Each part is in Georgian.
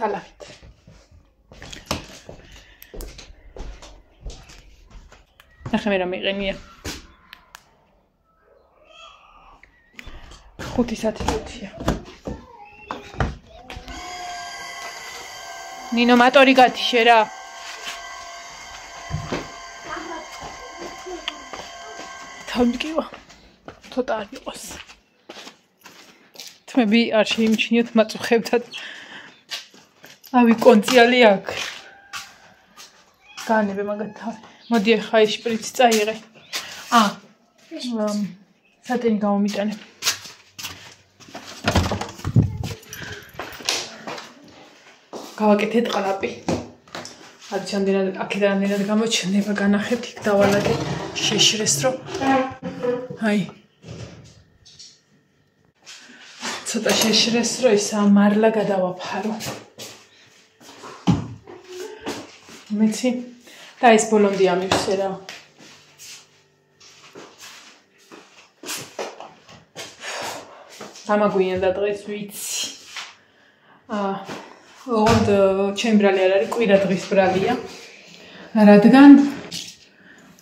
ხალხით. ნახე მე რა მიყენია. 5 საათია. ნინო მატორი გათიშე რა. თავმკივა. ცოტა არ იყოს. თმები არ შეიმჩნიოთ მაწუხებთან. ავი კონციალი აქვს. განებე მაგათავი. მოდი ახლა ის შპრიცი წაიღე. სატენი გამომიტანე. გავაკეთეთ ყლაპი. არც ამდენად აქედან ამდენად გამოჩნდება განახებთ იქ დავალაგე შეშრეს რომ აი ცოტა შეშრეს რომ ისა მარლა გადავაფარო. მეცი და ეს ბოლონდი ამივსე რა. გამაგვიანდა დღეს ვიცი. ოღონდ ჩემი ბრალი არ არის, კვირა დღის ბრალია. რადგან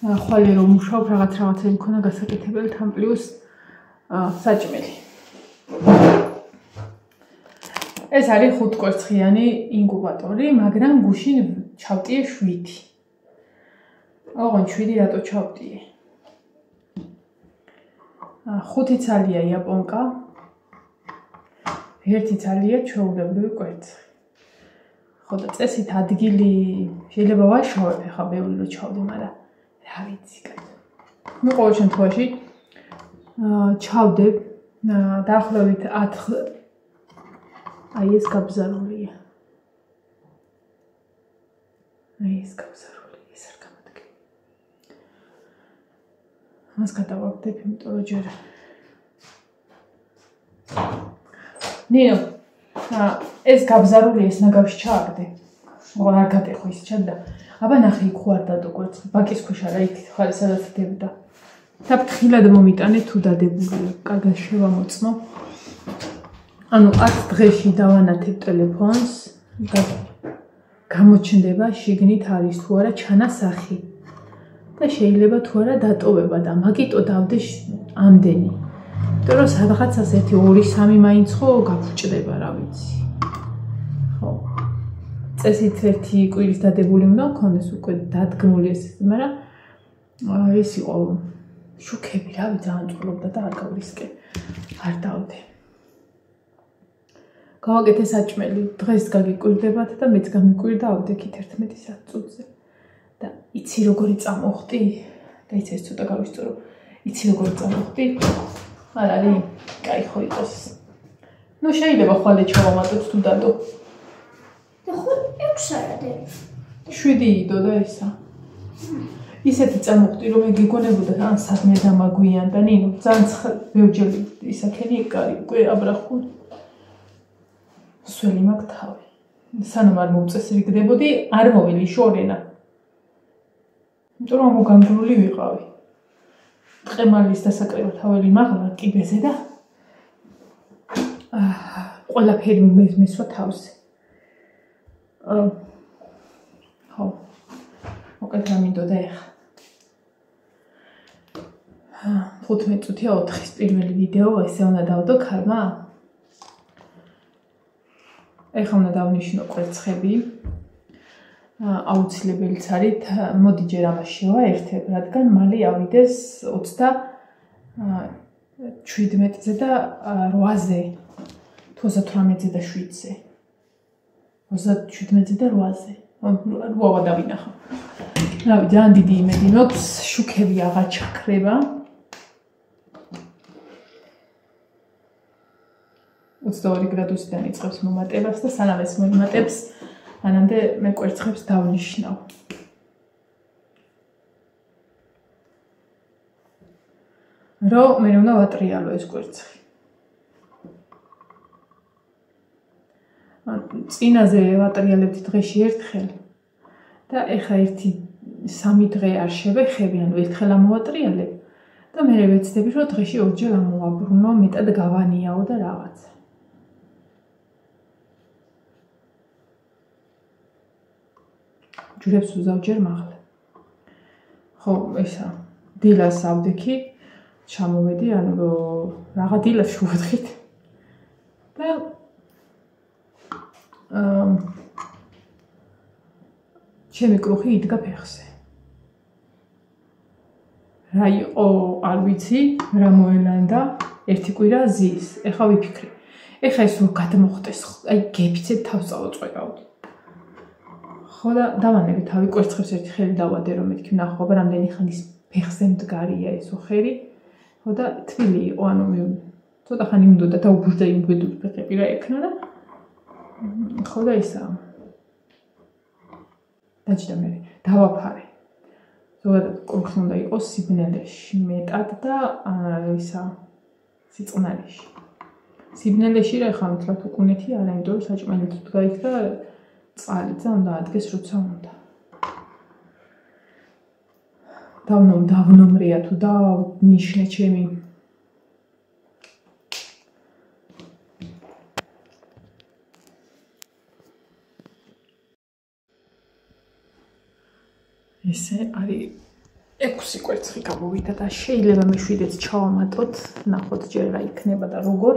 ხვალე რომ მუშაობ რაღაცა მქონა გასაკეთებელი თან პლუს საჭმელი. ეს არის 5 კვერცხიანი ინკუბატორი, მაგრამ გუშინ ჩავტიე 7. ოღონდ 7 რატო ჩავტიე? 5 ცალია იაპონკა. 1 ცალია ჩვეულებრივი კვერცხი. ხო და წესით ადგილი შეიძლება ვაშოვებ ახლა ბევრი რო ჩავდე, მაგრამ რა ვიცი კაცო. მე ყოველ შემთხვევაში ჩავდებ დაახლოებით 10 აი ეს გაბზარულია. აი ეს გაბზარული, ეს არ გამოდგება. მას გადავაგდებ, იმიტომ რომ ჯერ ნინო ეს გაბზარული ეს ნაგავში ჩააგდე. ოღონდ არ გატეხო ის ჩანდა. აბა ნახე იქ ხوار დადო კვერცხი. ბაკის ქვეშ არა იქ ხარი სადაც დებდა. და ფრთხილად მომიტანე თუ დადებულია. კარგად შევამოწმო. ანუ 10 დღეში დავანათებ ტელეფონს. გამოჩნდება შიგნით არის თუ არა ჩანასახი. და შეიძლება თუ არა დატოვება და მაგიტო დავდე ამდენი. იმიტომ რომ სადღაცას 1-2-3 მაინც ხო გაფუჭდება, რა ვიცი. ხო. წესით 1 კვირის დადებული უნდა მქონდეს უკვე დადგმული ეს, მაგრამ ეს იყო შუქები, რა ვიცი, ძალიან წვრილობდა და არ გავრისკე. არ დავდე. გავაკეთე საჭმელი, დღეს გაგიკვირდებათ და მეც გამიკვირდა ავდექით 11 წუთზე. და იცი როგორი წამოხტი და იცი ეს ცოტა გავისწორო. იცი როგორი წამოხტი. არ არის, კაი ხო იყოს. ნუ შეიძლება ხვალე ჩავამატოთ თუ დადო. და ხო 6 არადე. 7 იდო და ისა. ისეთი წამოხტი რომ ეგიგონებოდა ან სადმე დამაგვიან და ნინო ძალიან ბევრჯერ ისაქენი ეკარი უკვე აბრახულ. სველი მაქვს თავი. სანამ არ მოვწესრიგდებოდი, არ მოველი შორენა. იმიტომ რომ მოგანგრული ვიყავი. ტყემალის დასაკრებად თაველი მაღლა კიბეზე და ყველაფერი მესვა თავზე. ხო. მოკეთ რა მინდოდა ეხა. 15 წუთია 4-ის პირველი ვიდეო, ესე უნდა დავდო ქალმა. ეხლა უნდა დავნიშნო კვერცხები. აუცილებელიც არის, მოდი ჯერ ამას შევაერთებ, რადგან მალე ავიდეს 27-ზე და 8-ზე. თუ 18-ზე და 7-ზე. 27-ზე და 8-ზე. 8-ვა დავინახო. რავი, ძალიან დიდი იმედი მაქვს, შუქები აღარ ჩაქრება. 22 გრადუსიდან იწყებს მომატებას და სანამ ეს მომატებს, მანამდე მე კვერცხებს დავნიშნავ. რომ მე უნდა ვატრიალო ეს კვერცხი. წინაზე ვატრიალებთ დღეში ერთხელ და ეხა 1-3 დღე არ შევეხები, ანუ ერთხელ ამოვატრიალებ და მე ვეცდები, რომ დღეში 2 ჯერ ამოვაბრუნო, მეტად გავანიაო და რაღაცა. ჯვრებს უზავჯერ მაღლა. ხო, ესა დილას ავდექი, ჩამოვედი, ანუ რაღა დილას შევეთხით. და ჩემი კრუხი იდგა ფეხზე. რა იყო, არ ვიცი, რა მოელანდა, ერთი კვირა ზის. ეხლა ვიფიქრე. ეხლა ეს რომ გადმოხდეს, აი გეფიცებ თავს წავაწყვეტავდი. ხო და დავანები თავი კვერცხებს ერთი ხელი დავადე რომ მეთქი ნახობა რამდენი ხანის ფეხზე მდგარია ეს ხერი. ხო და თბილი იყო, ანუ ცოტა ხანი უნდა და დაუბრუნდა იმ გვედური ფეხები რა ექნა და ხო და ისა დაჭდა მე დავაფარე. ზოგადად კრუხი უნდა იყოს სიბნელეში მეტად და ისა სიწყნარეში. სიბნელეში რა ხარ თქო უკუნეთი არა, იმიტომ რომ საჭმელი თუ გაიქცა წყალიც უნდა ადგეს როცა უნდა. დავნომრია თუ დავნიშნე ჩემი ესე არის 6 კვერცხი გამოვიდა და შეიძლება მე 7-იც ჩავამატოთ, ნახოთ ჯერ რა იქნება და როგორ.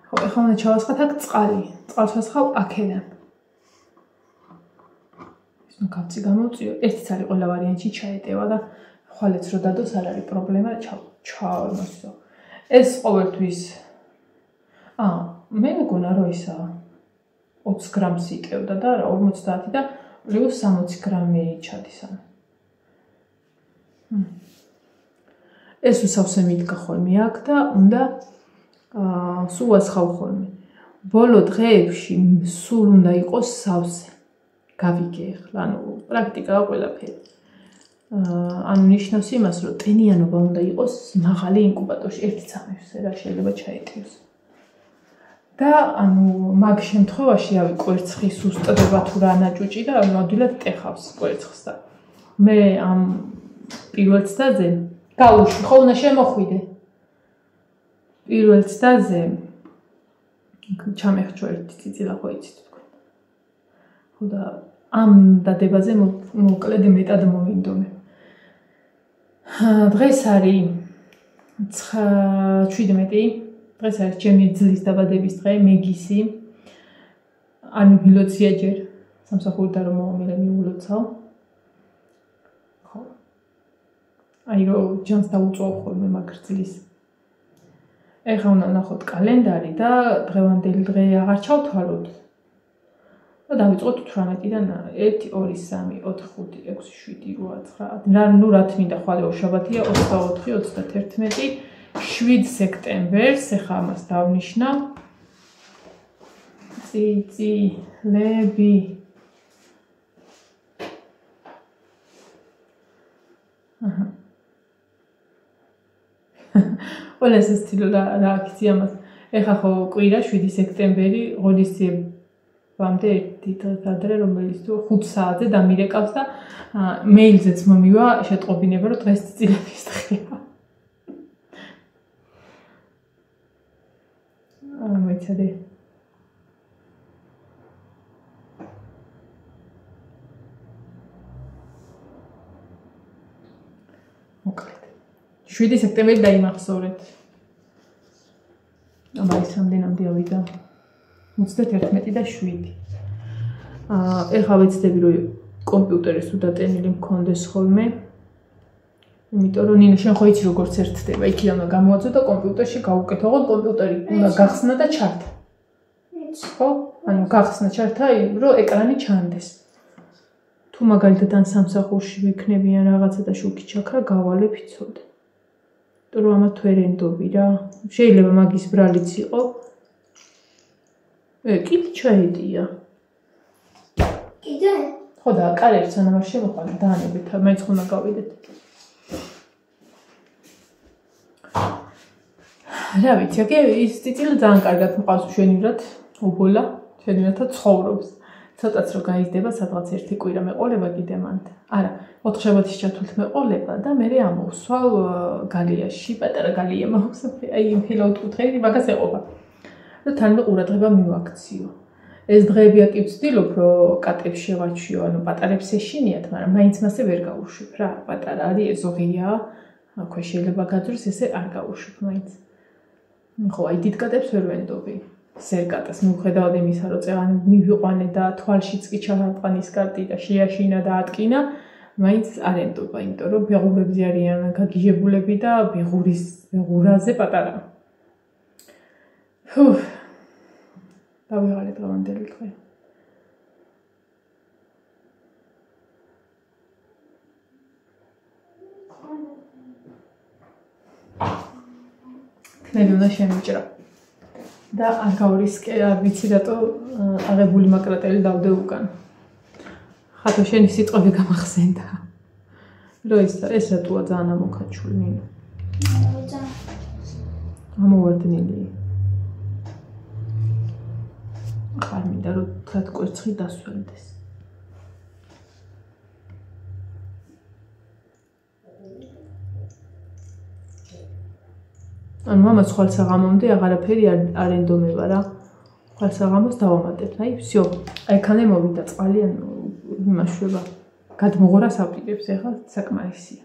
ხო, ეხლა უნდა ჩავასხათ აქ წყალი. წყალს ვასხავ აქედან. ის ნუ კაცი გამოვწიო. ერთიც არის ყველა ვარიანტში ჩაეტევა და ხვალეც რო დადოს არ არის პრობლემა, ჩავამოსო. ეს ყოველთვის მე მეგონა რომ ისა 20 გრამს იკევდა და 50 და პლუს 60 გრამი ჩადის ამ. ეს უსავსე მიდგა ხოლმე აქ და უნდა სულ ასხავ ხოლმე. ბოლო დღეებში სულ უნდა იყოს სავსე. გავიგე ახლა, ანუ პრაქტიკაა ყველაფერი. ანუ ნიშნავს იმას, რომ ტენიანობა უნდა იყოს მაღალი ინკუბატორში 1-3-ზე რა შეიძლება ჩაეტიოს. და ანუ მაგ შემთხვევაში რავი კვერცხის უსტდება თუ რა ნაჭუჭი და ნამდვილად ტეხავს კვერცხს და მე ამ პირველ ცდაზე გაუშვი ხო უნდა შემოხვიდე პირველ ცდაზე ჩამეხჩო ერთი წიწილა ხო იცით თქვენ ხო და ამ დადებაზე მოკლედ მეტად მოვინდომე დღეს არის 17 დღეს არის ჩემი ძლის დაბადების დღე, მეგისი. ანუ მილოცია ჯერ სამსახურიდან რომ მომილე მიულოცავ. ხო. აი რომ ჯანს დაუწვავ ხოლმე მაგრძლის. ეხლა უნდა ნახოთ კალენდარი და დღევანდელი დღე აღარ ჩავთვალოთ. და დავიწყოთ 18-დან 1 2 3 4 5 6 7 8 9 ნუ რა თმინდა ხვალე შაბათია 24 31 7 სექტემბერს ეხა ამას დავნიშნავ. წიწილები. ყველა ეს სტილი რა აქცი ამას. ეხა ხო კვირა 7 სექტემბერი ღონისძიებამდე ერთი ადრე რომელიც თუ 5 საათზე დამირეკავს და მეილზეც მომივა შეტყობინება რომ დღეს წიწილების დღეა. მოიცადე. მოკლედ. 7 სექტემბერი დაიმახსოვრეთ. ამას რამდენამდე ავიდა? 31 და 7. ეხლა ვეცდები რომ კომპიუტერის უდატენილი მქონდეს ხოლმე. იმიტომ რომ ნინო შენ ხო იცი როგორც ერთდება, იქიდან უნდა გამოვაძო და კომპიუტერში გავუკეთო, ოღონდ კომპიუტერი უნდა გახსნა და ჩართა. ხო? ანუ გახსნა ჩართა, რომ ეკრანი ჩანდეს. თუ მაგალითად ან სამსახურში ვიქნებიან რაღაცა და შუქი ჩაქრა, გავალებ იცოდე. იმიტომ რომ ამათ ვერენდობი რა. შეიძლება მაგის ბრალიც იყო. კიდე ჩაედია. კიდე? ხო და კარიერს სანამ არ შემოყვანა დაანებით, მაინც ხომ გავიდეთ. რა ვიცი, ის წიწილი ძალიან კარგად მყავს მშვენივრად, უბოლა, მშვენივრად ცხოვრობს. ცოტაც რო გაიზრდება, სადღაც ერთი კვირა მეყოლება კიდე მანდ. არა, 4 შაბათის ჩათვლით მეყოლება და მე ამოვსვალ გალიაში, პატარა გალია მაქვს, აი იმ ფილაუტ კუთხეები მაგას ეყობა. და თან მე ყურადღება მივაქციო. ეს დღეები კი ვცდილობ, რომ კატებს შევაჩვიო, ანუ პატარებს ეშინიათ, მაგრამ მაინც მასე ვერ გავუშვებ რა. პატარა არის, ეზოღია, აქვე შეიძლება გაძროს, ესე არ გავუშვებ მაინც. ხო, აი დიდ კატებს ვერ ვენდობი. სერკატას მიუხედავად იმისა, რომ წეღანი მივიყვანე და თვალშიც კი ჩავაყან ის კარტი და შეაშინა და ატკინა, მაინც არ ენდობა, იმიტომ რომ ბეღურებზე არიან გაგიჟებულები და ბეღურაზე პატარა. დავიღალე დღევანდელი დღე. ქნელი უნდა შემიჭრა. და არ გავრისკე, არ ვიცი რატო აღებული მაკრატელი დავდე უკან. ხათო შენი სიტყვები გამახსენდა. რომ ეს რატოა ძალიან ამოქაჩული ნინო. ამოვარდნილი. ხარ მინდა რომ თქვათ კვერცხი დასვენდეს. ანუ მამა ხვალსაღამომდე აღარაფერი არ ენდომება რა. ხვალსაღამოს დავამატებ. აი, всё. აი ქანე მოვიდა წყალი, ანუ იმაშვება. გადმოღორას აპირებს, ეხლა საკმარისია.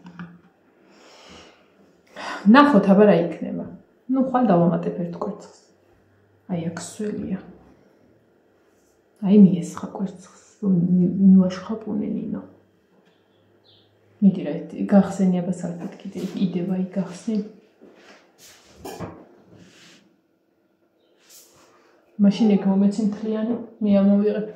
ნახოთ აბა რა იქნება. ნუ ხვალ დავამატებ ერთ კვერცხს. აი აქ სველია. აი მიესხა კვერცხს, რომ მივაშხაპუნე ნინო. მიდი რა, გახსენი აბა სალფეტკი იდება იქ გახსნი. მაშინ იქ მომეცი მთლიანი, მე ამოვიღებ.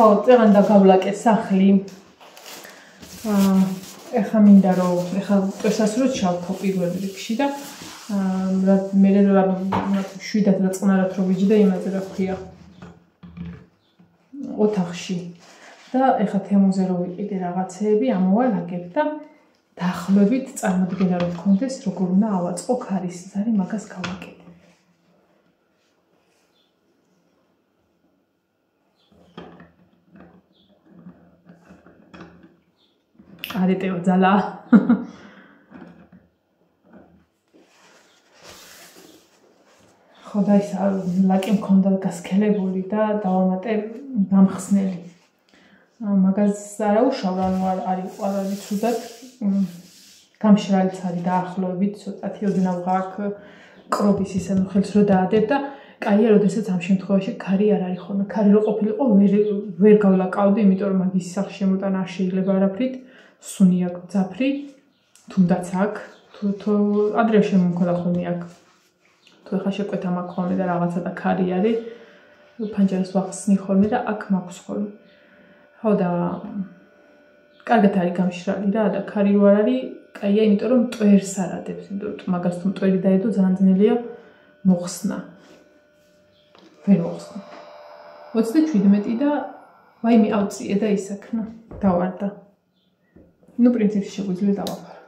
ხო, წეგან დაგავლაკე სახლი. ეხლა მინდა რომ ეხლა წესასროც ჩავთო პირველ რიგში და მე შვიდად დაწყნარად რო ვიჯი და იმაზე რა ვქია ოთახში და ეხლა თემუზე რო ვიყიდე რაღაცეები ამოვალაგებ და დაახლოებით წარმოდგენა რომ გქონდეს როგორ უნდა ავაწყო ქარის ზარი მაგას გავაკეთე. არეტეო ძალა. ხო და ის ლაკი მქონდა გასქელებული და დავამატე დამხსნელი. მაგას არა უშავ, ანუ არ იყვარალი ცუდად. გამშრალიც არის დაახლოებით, ცოტათი ოდნავ აქ კრობის ისე ხელს რო დაადებ და კაია, როდესაც ამ შემთხვევაში ქარი არ არის ხოლმე. ქარი რო ყოფილიყო, ვერ გავლაკავდი, იმიტომ რომ მაგის სახში შემოტანა არ შეიძლება არაფრით. სუნი აქ ძაფრი, თუნდაც აქ, თუ ადრე შემომქონდა ხოლმე აქ. თუ ეხლა შეკვეთა მაქვს ხოლმე და რაღაცა და ქარი არის, ფანჯარას ვახსნი ხოლმე და აქ მაქვს ხოლმე. ხო და კარგად არის გამშრალი რა და ქარი რო არ არის, კაია, იმიტომ რომ მტვერს არ ადებს, იმიტომ რომ მაგას თუ მტვერი დაედო ძალიან ძნელია მოხსნა. ვერ მოხსნა. 37 და ვაიმე ავწიე და ისაქნა, დავარდა. ნუ პრინციპში შეგვიძლია დავაფარო.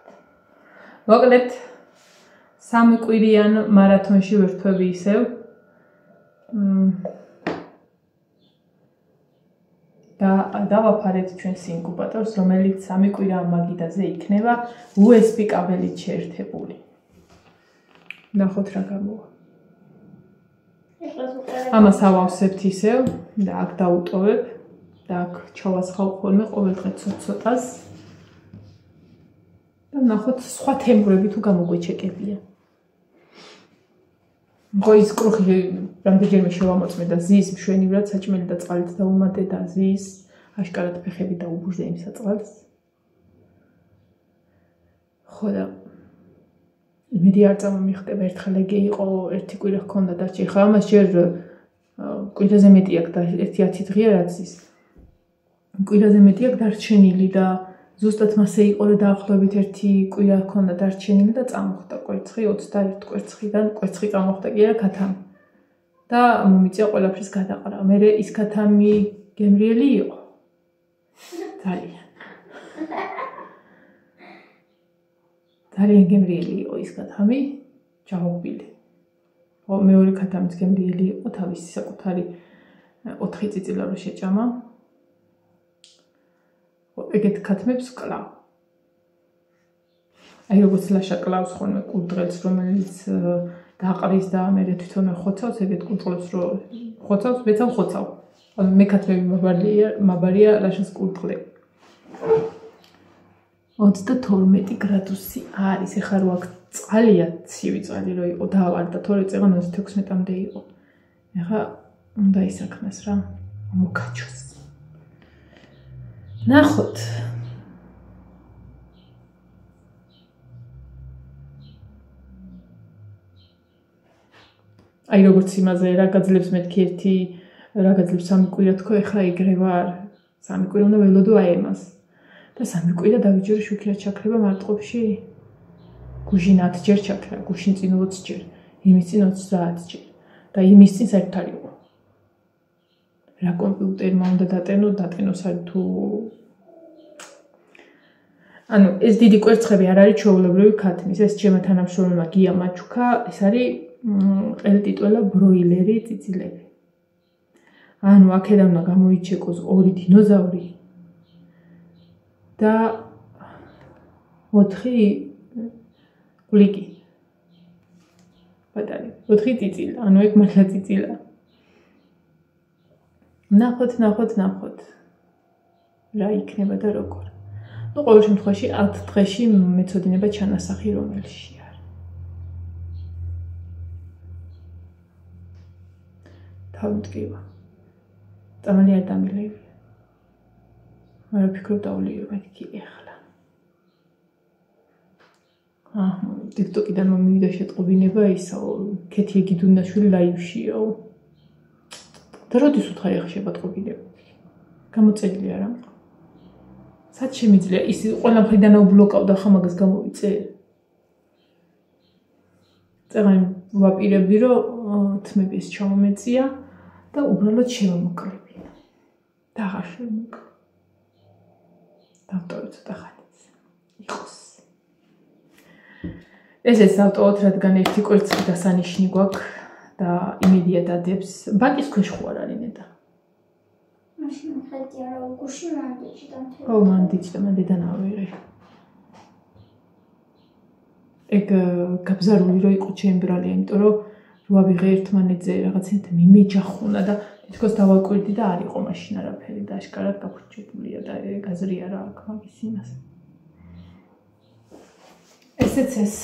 მოკლედ 3 კვირიან მარათონში ვერთვები ისევ. და დავაფარეთ ჩვენს ინკუბატორს, რომელიც 3 კვირა მაგიდაზე იქნება USB კაბელით შეერთებული. ნახოთ რა გამოვა. ამას ავავსებთ ისევ და აქ დავუტოვებ და აქ ჩავასხავ ხოლმე ყოველდღე ცოტ-ცოტას. და ნახოთ სხვა თემბრები თუ გამოგვეჩეკებია. ხო ის კრუხი რამდენჯერმე შევამოწმე და ზის მშვენივრად საჭმელი და წყალით დაუმატე და ზის აშკარად ფეხები დაუბურდა იმ საწყალს. ხო და იმედი არ წამომიხდება, ერთხელ ეგე იყო, ერთი კვირა ჰქონდა და ხა ამას ჯერ კვირაზე მეტი აქვს და 1-10 დღეა რაც ის. კვირაზე მეტი აქვს დარჩენილი და ზუსტად მასე იყო რომ დაახლოებით 1 კვირა ჰქონდა დარჩენილი და წამოხდა კვერცხი 21 კვერცხიდან კვერცხი წამოხდა კი არა ქათამი. და მომიწია ყველაფრის გადაყრა. მე ის ქათამი გემრიელი იყო. ძალიან. ძალიან გემრიელი იყო ის ქათამი, ჩაუყბილი. მეორე ქათამიც გემრიელი იყო, თავისი საკუთარი 4 წიწილა რო შეჭამა. ეგეთ ქათმებს კლავ. აი როგორც ლაშა კლავს ხოლმე კურდღელს, რომელიც დაყრის და მე თვითონ ხოცავს, ეგეთ კურდღელს რო ხოცავს, მეცავ ხოცავ. მე ქათმები მაბარია ლაშას კურდღლე. 32 გრადუსი არის, ეხლა რო აქ წყალია, ცივი წყალი რო იყო, დაავარდა, თორე წეღან 36-მდე იყო. ეხლა უნდა ისაქნას რა, მოკაჩოს. ნახოთ. აი როგორც იმაზე რა გაძლევს მეთქი ერთი რა გაძლევს 3 კვირა თქო, ეხლა ეგრევა არ 3 კვირა უნდა ველოდო აი ამას. და 3 კვირა დავიჯერო შუქიათ ჩაქრება მარტყოფში. გუშინ 10 ჯერ ჩაქრა, გუშინ წინ 20 ჯერ, იმის წინ 30 ჯერ და იმის წინ საერთოდ არ იყო. რა კომპიუტერმა უნდა დატენო საერთო. ანუ ეს დიდი კვერცხები არ არის ჩვეულებრივი ქათმის, ეს ჩემო თანამშრომელმა გია მაჩუკა, ეს არის ყელტიტველა ბროილერი წიწილები. ანუ აქედან უნდა გამოიჩეკოს 2 დინოზავრი და 4 გლიკი. პატარი, 4 წიწილა, ანუ ეგ მართლა წიწილა. ნახოთ. რა იქნება და როგორ. ნუ ყოველ შემთხვევაში 10 დღეში მეწოდინება ჩანასახი რომელში არის. თავმტკივა. წამალი არ დამილევია. მაგრამ ვფიქრობ დავლიო მეთქი ეხლა. TikTok-დან მომივიდა შეტყობინება ისაო, ქეთი ეგიდუნაშვილი ლაივშიო. და როდის უთხარი ახლა შებატყობინება? გამოწერილი არა? სად შემიძლია ის ყველა მხრიდან აუბლოკავდა ხა მაგას გამოვიწე? წეგან ვაპირებდი რომ თმები ეს ჩამომეწია და უბრალოდ შევამოკლებინა. და აღარ შევამოკლა. დავტოვე ცოტა ხანიც. იყოს. ეს დავტოვოთ, რადგან ერთი კვერცხი დასანიშნი გვაქვს და იმედია დადებს. ბაკის ქვეშ ხო არ არის ნეტა? მაშინ ხედი არა უგუში მანდიჩი და მთელი. ო მანდიჩი და მანდიდან ავიღე. ეგ გაბზარული რო იყო ჩემი ბრალი, იმიტომ რომ რო ავიღე ერთმანეთზე რაღაცით მიმეჯახუნა და თითქოს დავაკვირდი და არ იყო მაშინ არაფერი და აშკარად გაფუჭებულია და გაზრია რა აქ მაგის იმას. ესეც ეს.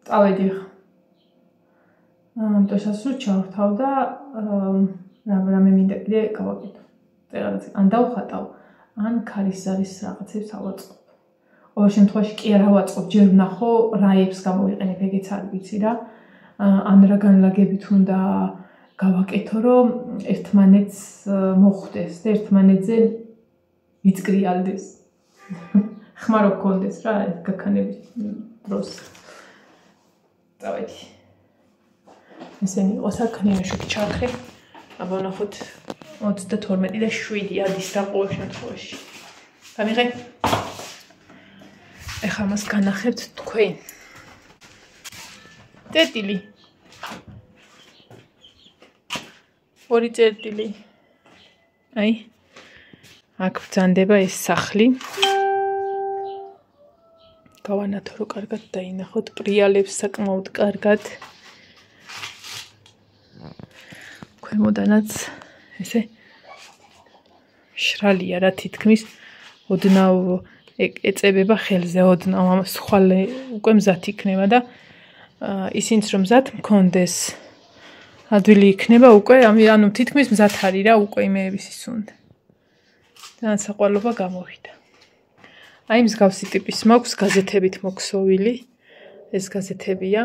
წავედი ხა. თოშას რო ჩავთავ და რამე მინდა კიდე გავაკეთო. რაღაც ან დავხატავ, ან ქარისარის რაღაცებს ავაწყობ. ყოველ შემთხვევაში კი არ ავაწყობ, ჯერ ვნახო რაებს გამოვიყენებ, ეგეც არ ვიცი რა. ან რა განლაგებით უნდა გავაკეთო, რომ ერთმანეთს მოხვდეს და ერთმანეთზე იწკრიალდეს. ხმარო გქონდეს რა, ეს გაქანების დროს. დავედი. ესენი იყო საქმიანი შუქი ჩაქრე. აბა ნახოთ 32 და 7 ადის რა ყოველ შემთხვევაში. გამიღე? ეხლა მას განახებთ თქვენ. წერტილი. 2 წერტილი. აი. აქ ბრძანდება ეს სახლი. გავანათო რომ კარგად დაინახოთ, პრიალებს საკმაოდ კარგად. ქვემოდანაც ესე შრალია რა თითქმის ოდნავ ეწებება ხელზე, ოდნავ ამას ხვალე უკვე მზად იქნება და ისინიც რომ მზად მქონდეს ადვილი იქნება უკვე, ანუ თითქმის მზად არის რა უკვე იმეების ისუნდა. და საყვარლობა გამოვიდა. აი მსგავსი ტიპის მაქვს გაზეთებით მოქსოვილი. ეს გაზეთებია.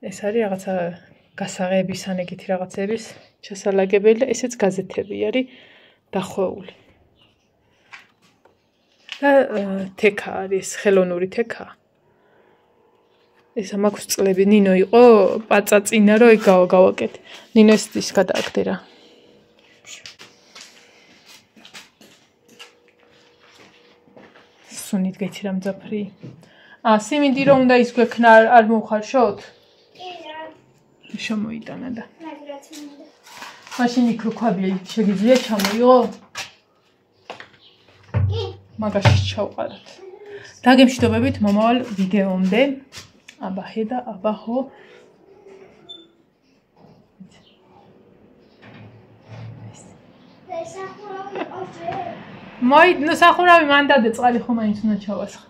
ეს არის რაღაცა გასაღების ან ეგეთი რაღაცების ჩასალაგებელი და ესეც გაზეთები არის დახვეული. და თექა არის, ხელოვნური თექა. ეს მაქვს წლები, ნინო იყო პაცა წინა რომ ეგ გავაკეთე. ნინო ის გადააგდე რა. სუნით გეცი რა მძაფრი. სიმინდი რომ უნდა ის გვექნა არ მოვხარშოთ? შემოიტანა და. მაშინ იქ რო ქვაბია შეგიძლია ჩამოიღო? მაგაში ჩავყაროთ. დაგემშვიდობებით მომავალ ვიდეომდე. აბაჰე და აბაჰო. ნუ სახურავი მან დადე წყალი ხო მაინც უნდა ჩავასხა.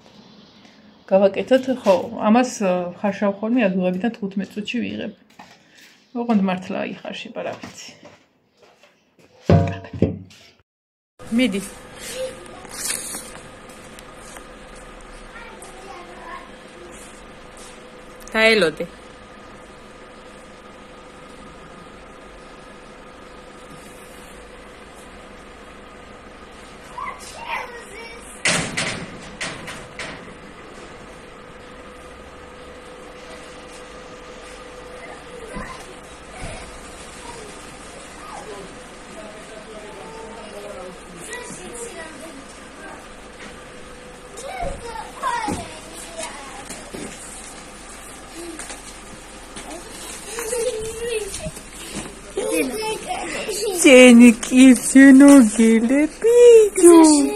გავაკეთოთ ხო ამას ხარშავ ხოლმე ადუღებიდან 15 წუთში ვიღებ. ოღონდ მართლა იხარშება რა ვიცი. მიდი. დაელოდე. Seni kimsin o gelebilir?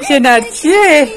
Sen açı.